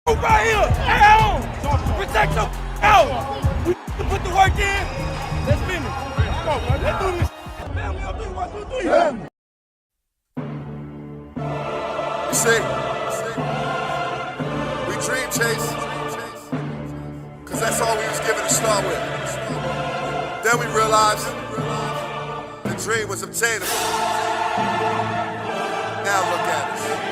Right here, out. Protect your out. We put the work in. Let's finish. Come on, man. Let's do this. Family, I'll do 1, 2, 3. You see, we dream chase, cause that's all we was given to start with. Then we realized the dream was obtainable. Now look at us.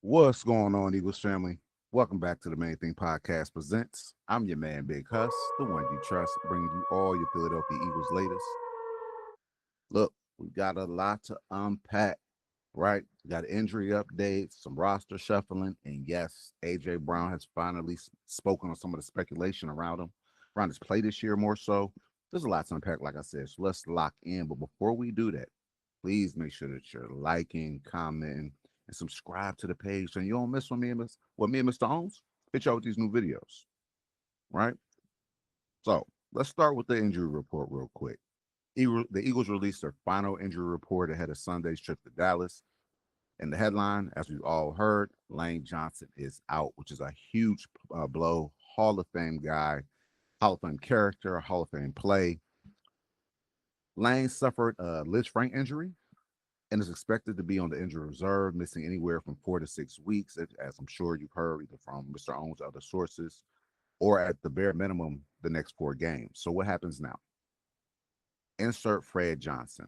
What's going on, Eagles family? Welcome back to the Main Thing Podcast Presents. I'm your man, Big Huss, the one you trust, bringing you all your Philadelphia Eagles latest. Look, we got a lot to unpack, right? We got injury updates, some roster shuffling, and yes, A.J. Brown has finally spoken on some of the speculation around him, around his play this year more so. There's a lot to unpack, like I said, so let's lock in. But before we do that, please make sure that you're liking, commenting, and subscribe to the page so you don't miss what me and Mr. Owens hit y'all with these new videos, right? So let's start with the injury report real quick. The Eagles released their final injury report ahead of Sunday's trip to Dallas. And the headline, as we've all heard, Lane Johnson is out, which is a huge blow. Hall of Fame guy, Hall of Fame character, Hall of Fame play. Lane suffered a Lisfranc injury and is expected to be on the injury reserve, missing anywhere from 4 to 6 weeks, as I'm sure you've heard either from Mr. Owens or other sources, or at the bare minimum, the next 4 games. So what happens now? Insert Fred Johnson.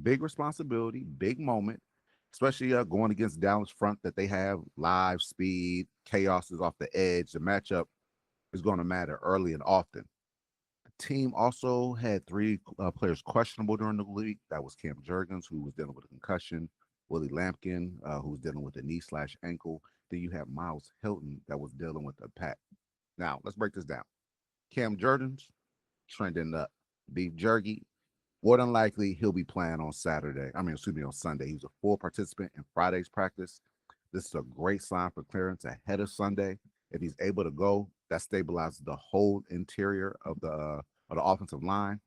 Big responsibility, big moment, especially going against Dallas front that they have live speed, chaos is off the edge. The matchup is going to matter early and often. Team also had 3 players questionable during the week. That was Cam Jurgens, who was dealing with a concussion, Willie Lampkin, who was dealing with a knee/ankle. Then you have Miles Hilton that was dealing with a pack. Now, let's break this down. Cam Jurgens, trending up. Beef Jerky, more than likely, he'll be playing on Sunday. He was a full participant in Friday's practice. This is a great sign for clearance ahead of Sunday. If he's able to go, that stabilizes the whole interior of the offensive line.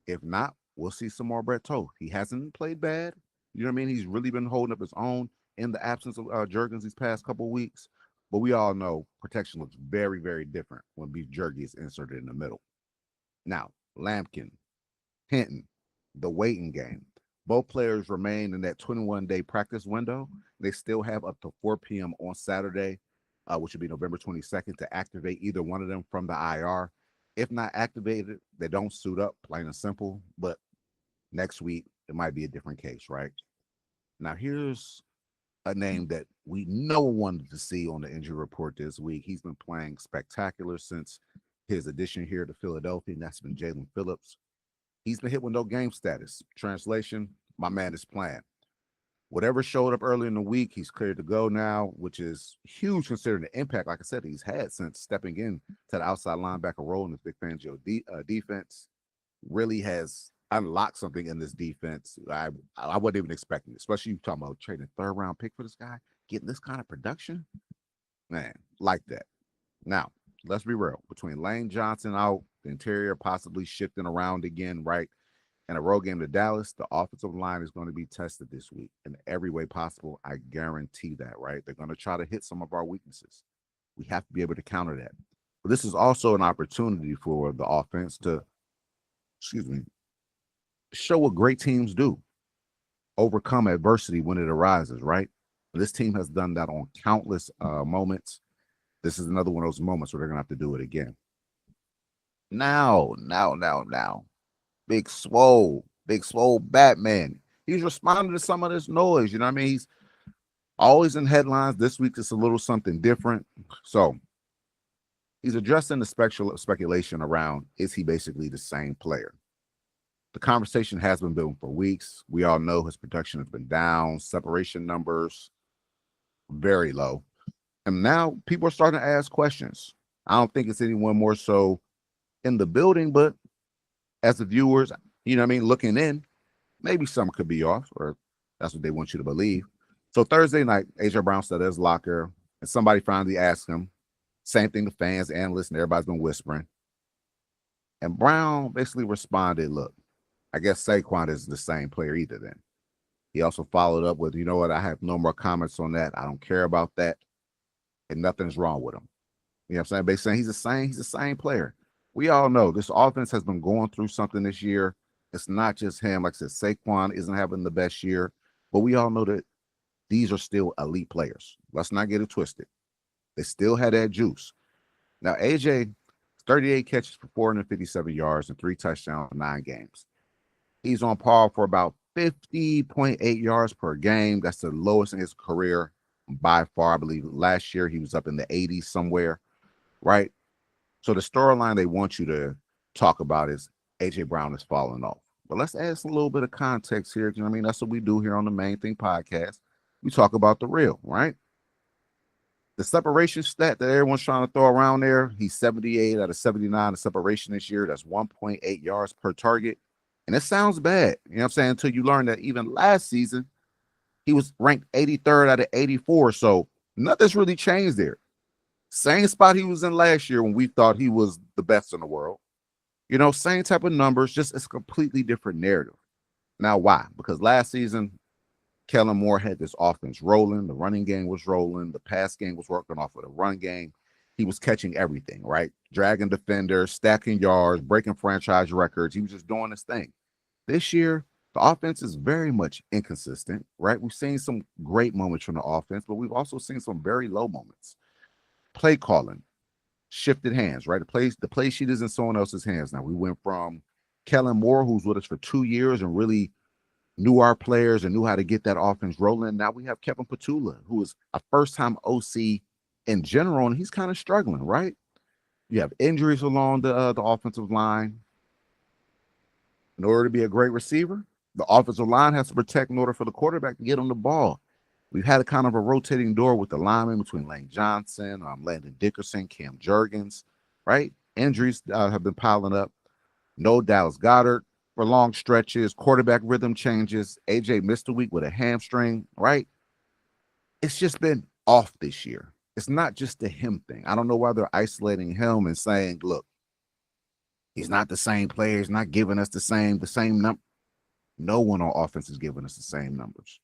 If not, we'll see some more Brett Toth. He hasn't played bad. You know what I mean? He's really been holding up his own in the absence of Jurgens these past couple of weeks. But we all know protection looks very, very different when Beef Jerky is inserted in the middle. Now, Lampkin, Hinton, the waiting game. Both players remain in that 21-day practice window. They still have up to 4 p.m. on Saturday, which would be November 22nd, to activate either one of them from the IR. If not activated, they don't suit up, plain and simple. But next week, it might be a different case, right? Now, here's a name that we no one wanted to see on the injury report this week. He's been playing spectacular since his addition here to Philadelphia, and that's been Jaelan Phillips. He's been hit with no game status. Translation, my man is playing. Whatever showed up early in the week, he's cleared to go now, which is huge considering the impact, like I said, he's had since stepping in to the outside linebacker role in this Vic Fangio defense. Really has unlocked something in this defense. I wasn't even expecting it, especially you talking about trading a 3rd-round pick for this guy, getting this kind of production. Man, like that. Now, let's be real. Between Lane Johnson out, the interior possibly shifting around again, right? In a road game to Dallas, the offensive line is going to be tested this week in every way possible. I guarantee that, right? They're going to try to hit some of our weaknesses. We have to be able to counter that. But this is also an opportunity for the offense to, show what great teams do. Overcome adversity when it arises, right? This team has done that on countless moments. This is another one of those moments where they're going to have to do it again. Now. Big Swole Batman. He's responding to some of this noise. You know what I mean? He's always in headlines. This week, it's a little something different. So he's addressing the speculation around, is he basically the same player? The conversation has been building for weeks. We all know his production has been down. Separation numbers, very low. And now people are starting to ask questions. I don't think it's anyone more so in the building, but as the viewers, you know what I mean, looking in, maybe some could be off, or that's what they want you to believe. So Thursday night, A.J. Brown stood at his locker, and somebody finally asked him, same thing the fans, analysts, and everybody's been whispering. And Brown basically responded, look, I guess Saquon isn't the same player either then. He also followed up with, you know what, I have no more comments on that. I don't care about that. And nothing's wrong with him. You know what I'm saying? Basically saying he's the same player. We all know this offense has been going through something this year. It's not just him. Like I said, Saquon isn't having the best year, but we all know that these are still elite players. Let's not get it twisted. They still had that juice. Now, AJ, 38 catches for 457 yards and 3 touchdowns in 9 games. He's on par for about 50.8 yards per game. That's the lowest in his career by far. I believe last year he was up in the 80s somewhere, right? So the storyline they want you to talk about is AJ Brown is falling off. But let's add a little bit of context here. You know what I mean? That's what we do here on the Main Thing podcast. We talk about the real, right? The separation stat that everyone's trying to throw around there, he's 78 out of 79 in separation this year. That's 1.8 yards per target. And it sounds bad, you know what I'm saying, until you learn that even last season, he was ranked 83rd out of 84. So nothing's really changed there. Same spot he was in last year when we thought he was the best in the world. You know, same type of numbers, just it's a completely different narrative. Now, why? Because last season, Kellen Moore had this offense rolling. The running game was rolling. The pass game was working off of the run game. He was catching everything, right? Dragging defenders, stacking yards, breaking franchise records. He was just doing his thing. This year, the offense is very much inconsistent, right? We've seen some great moments from the offense, but we've also seen some very low moments. Play calling, shifted hands, right? The play sheet is in someone else's hands now. We went from Kellen Moore, who's with us for 2 years and really knew our players and knew how to get that offense rolling. Now we have Kevin Petula, who is a first-time OC in general, and he's kind of struggling, right? You have injuries along the offensive line. In order to be a great receiver, the offensive line has to protect in order for the quarterback to get on the ball. We've had a kind of a rotating door with the linemen between Lane Johnson, Landon Dickerson, Cam Jurgens, right? Injuries have been piling up. No Dallas Goedert for long stretches, quarterback rhythm changes. AJ missed a week with a hamstring, right? It's just been off this year. It's not just the him thing. I don't know why they're isolating him and saying, look, he's not the same player. He's not giving us the same number. No one on offense is giving us the same numbers.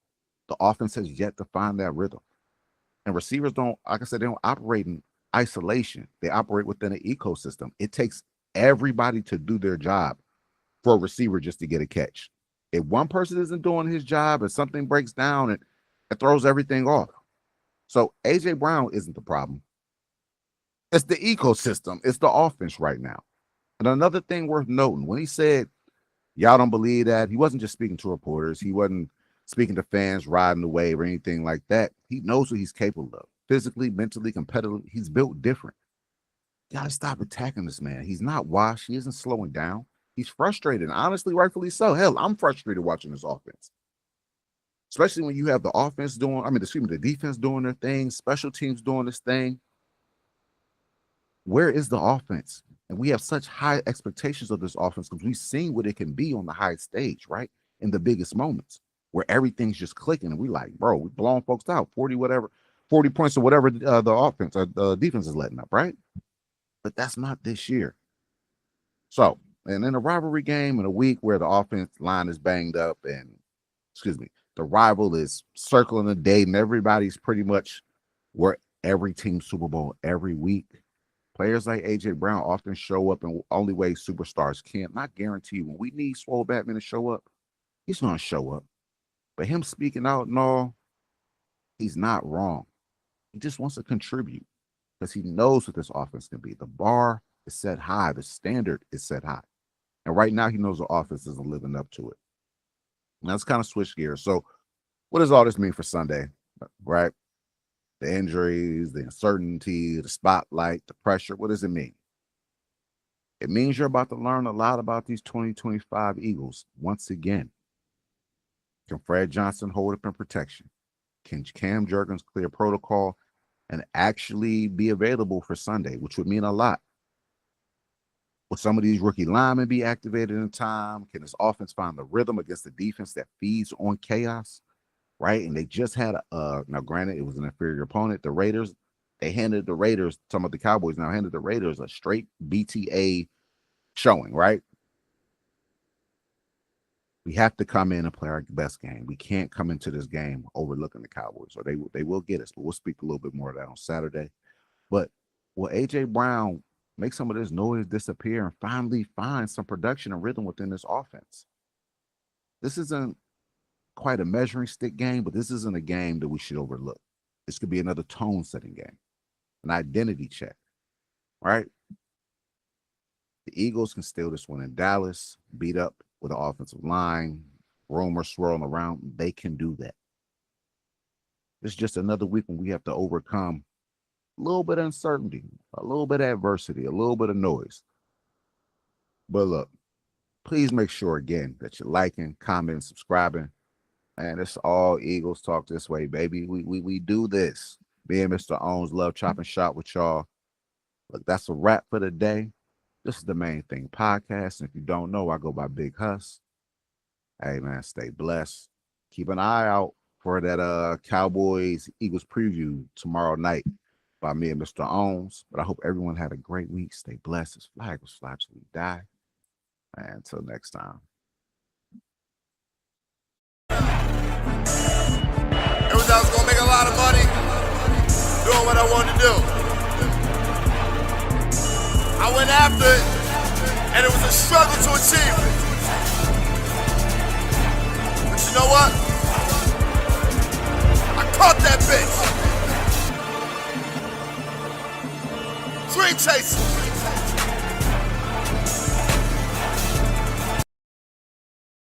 The offense has yet to find that rhythm. And receivers don't, like I said, they don't operate in isolation. They operate within an ecosystem. It takes everybody to do their job for a receiver just to get a catch. If one person isn't doing his job and something breaks down, it throws everything off. So AJ Brown isn't the problem. It's the ecosystem. It's the offense right now. And another thing worth noting, when he said, y'all don't believe that, he wasn't just speaking to reporters. He wasn't speaking to fans riding the wave or anything like that. He knows what he's capable of. Physically, mentally, competitively, he's built different. You gotta stop attacking this man. He's not washed. He isn't slowing down. He's frustrated. Honestly, rightfully so. Hell, I'm frustrated watching this offense. Especially when you have the offense the defense doing their thing, special teams doing this thing. Where is the offense? And we have such high expectations of this offense because we've seen what it can be on the high stage, right? In the biggest moments where everything's just clicking. And we like, bro, we're blowing folks out, 40 points or whatever the offense or the defense is letting up, right? But that's not this year. So, and in a rivalry game in a week where the offense line is banged up and, the rival is circling the date and everybody's pretty much where every team Super Bowl every week. Players like AJ Brown often show up in only ways superstars can. Not guarantee when we need Swole Batman to show up, he's going to show up. But him speaking out and all, he's not wrong. He just wants to contribute because he knows what this offense can be. The bar is set high. The standard is set high. And right now he knows the offense isn't living up to it. Now let's kind of switch gears. So what does all this mean for Sunday, right? The injuries, the uncertainty, the spotlight, the pressure. What does it mean? It means you're about to learn a lot about these 2025 Eagles once again. Can Fred Johnson hold up in protection? Can Cam Jurgens clear protocol and actually be available for Sunday, which would mean a lot? Will some of these rookie linemen be activated in time? Can this offense find the rhythm against the defense that feeds on chaos? Right? And they just had now granted, it was an inferior opponent. The Raiders, they handed the Raiders, some of the Cowboys now handed the Raiders a straight BTA showing, right? We have to come in and play our best game. We can't come into this game overlooking the Cowboys, or they will get us. But we'll speak a little bit more of that on Saturday. But will A.J. Brown make some of this noise disappear and finally find some production and rhythm within this offense? This isn't quite a measuring stick game, but this isn't a game that we should overlook. This could be another tone-setting game, an identity check, right? The Eagles can steal this one in Dallas, beat up with the offensive line, rumors swirling around. They can do that. It's just another week when we have to overcome a little bit of uncertainty, a little bit of adversity, a little bit of noise. But look, please make sure again that you're liking, commenting, subscribing. And it's all Eagles talk this way, baby. We do this. Me and Mr. Owens love chopping shop with y'all. Look, that's a wrap for the day. This is the Main Thing Podcast. And if you don't know, I go by Big Huss. Hey, man, stay blessed. Keep an eye out for that Cowboys-Eagles preview tomorrow night by me and Mr. Owens. But I hope everyone had a great week. Stay blessed. This flag will fly till we die. And until next time. It was I was gonna make a lot of money doing what I wanted to do. I went after it, and it was a struggle to achieve it. But you know what? I caught that bitch. Dream chasing.